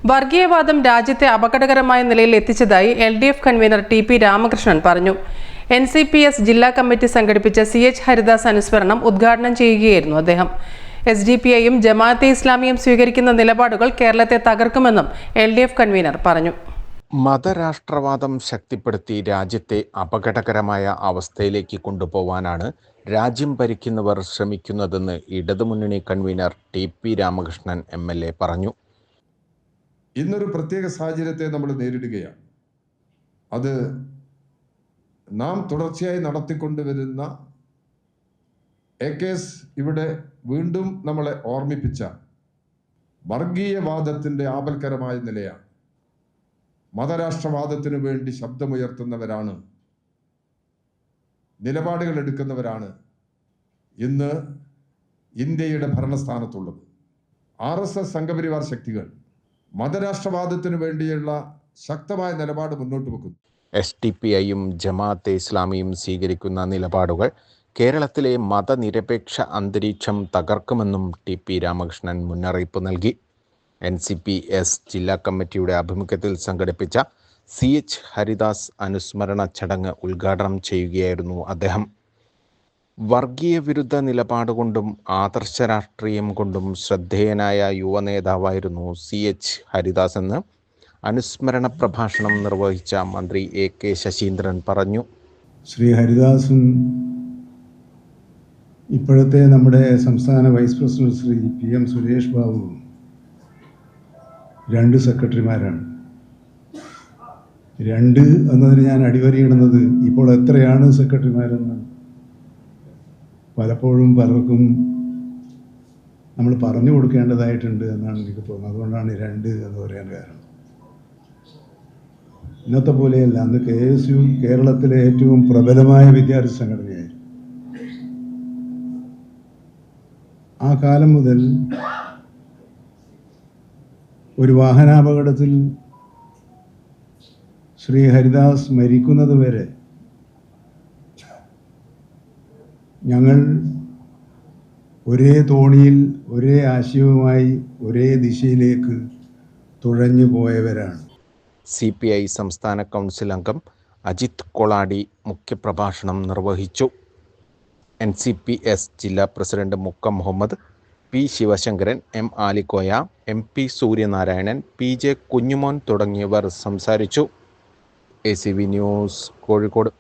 വർഗീയവാദം രാജ്യത്തെ അപകടകരമായ നിലയിൽ എത്തിച്ചതായി LDF കൺവീനർ TP രാമകൃഷ്ണൻ പറഞ്ഞു. NCPS ജില്ലാ കമ്മിറ്റി സംഘടിപ്പിച്ച CH ഹരിദാസ് അനുസ്മരണം ഉദ്ഘാടനം ചെയ്യുകയായിരുന്നു അദ്ദേഹം. SDPIയും ജമാഅത്തെ ഇസ്ലാമിയും സ്വീകരിക്കുന്ന നിലപാടുകൾ കേരളത്തെ തകർക്കുമെന്നും LDF കൺവീനർ പറഞ്ഞു. മതരാഷ്ട്രവാദം ശക്തിപ്പെടുത്തി രാജ്യത്തെ അപകടകരമായ അവസ്ഥയിലേക്ക് കൊണ്ടുപോവാനാണ് രാജ്യം ഭരിക്കുന്നവർ ശ്രമിക്കുന്നതെന്ന് ഇടതുമുന്നണി കൺവീനർ TP രാമകൃഷ്ണൻ MLA പറഞ്ഞു. ഇന്നൊരു പ്രത്യേക സാഹചര്യത്തെ നമ്മൾ നേരിടുകയാണ്. അത് നാം തുടർച്ചയായി നടത്തിക്കൊണ്ടുവരുന്ന AKS ഇവിടെ വീണ്ടും നമ്മളെ ഓർമ്മിപ്പിച്ച വർഗീയവാദത്തിൻ്റെ ആപൽക്കരമായ നിലയാണ്. മതരാഷ്ട്രവാദത്തിനു വേണ്ടി ശബ്ദമുയർത്തുന്നവരാണ്, നിലപാടുകൾ എടുക്കുന്നവരാണ് ഇന്ന് ഇന്ത്യയുടെ ഭരണസ്ഥാനത്തുള്ളത്. RSS സംഘപരിവാർ ശക്തികൾ മതരാഷ്ട്രവാദത്തിനു വേണ്ടിയുള്ള ശക്തമായ നിലപാട് മുന്നോട്ട് വെക്കുന്നു. SDPIയും ജമാഅത്തെ ഇസ്ലാമിയും സ്വീകരിക്കുന്ന നിലപാടുകൾ കേരളത്തിലെ മതനിരപേക്ഷ അന്തരീക്ഷം തകർക്കുമെന്നും TP രാമകൃഷ്ണൻ മുന്നറിയിപ്പ് നൽകി. NCPS ജില്ലാ കമ്മിറ്റിയുടെ ആഭിമുഖ്യത്തിൽ സംഘടിപ്പിച്ച CH ഹരിദാസ് അനുസ്മരണ ചടങ്ങ് ഉദ്ഘാടനം ചെയ്യുകയായിരുന്നു അദ്ദേഹം. വർഗീയ വിരുദ്ധ നിലപാടുകൊണ്ടും ആദർശ രാഷ്ട്രീയം കൊണ്ടും ശ്രദ്ധേയനായ യുവനേതാവായിരുന്നു CH ഹരിദാസ് എന്ന് അനുസ്മരണ പ്രഭാഷണം നിർവഹിച്ച മന്ത്രി AK ശശീന്ദ്രൻ പറഞ്ഞു. ശ്രീ ഹരിദാസും ഇപ്പോഴത്തെ നമ്മുടെ സംസ്ഥാന vice president Shri PM Suresh ബാബുവും രണ്ട് സെക്രട്ടറിമാരാണ്. രണ്ട് എന്നതിന് ഞാൻ അടിവരയിടുന്നത് ഇപ്പോൾ എത്രയാണ് സെക്രട്ടറിമാരെന്ന് പലപ്പോഴും പലർക്കും നമ്മൾ പറഞ്ഞു കൊടുക്കേണ്ടതായിട്ടുണ്ട് എന്നാണ് എനിക്ക് തോന്നുന്നത്. അതുകൊണ്ടാണ് രണ്ട് എന്ന് പറയാൻ കാരണം. ഇന്നത്തെ പോലെയല്ല, അന്ന് KSU കേരളത്തിലെ ഏറ്റവും പ്രബലമായ വിദ്യാർത്ഥി സംഘടനയായിരുന്നു. ആ കാലം മുതൽ ഒരു വാഹനാപകടത്തിൽ ശ്രീ ഹരിദാസ് മരിക്കുന്നത് വരെ ഞങ്ങൾ ഒരേ തോണിയിൽ ഒരേ ആശയവുമായി ഒരേ ദിശയിലേക്ക് തുഴഞ്ഞു പോയവരാണ്. CPI സംസ്ഥാന കൗൺസിൽ അംഗം അജിത് കൊളാടി മുഖ്യപ്രഭാഷണം നിർവഹിച്ചു. NCPS ജില്ലാ president Mukkam Muhammad, P Sivasankaran, M Alikoya, MP Suryanarayanan, PJ Kunjumon തുടങ്ങിയവർ സംസാരിച്ചു. ACV news, Kozhikode.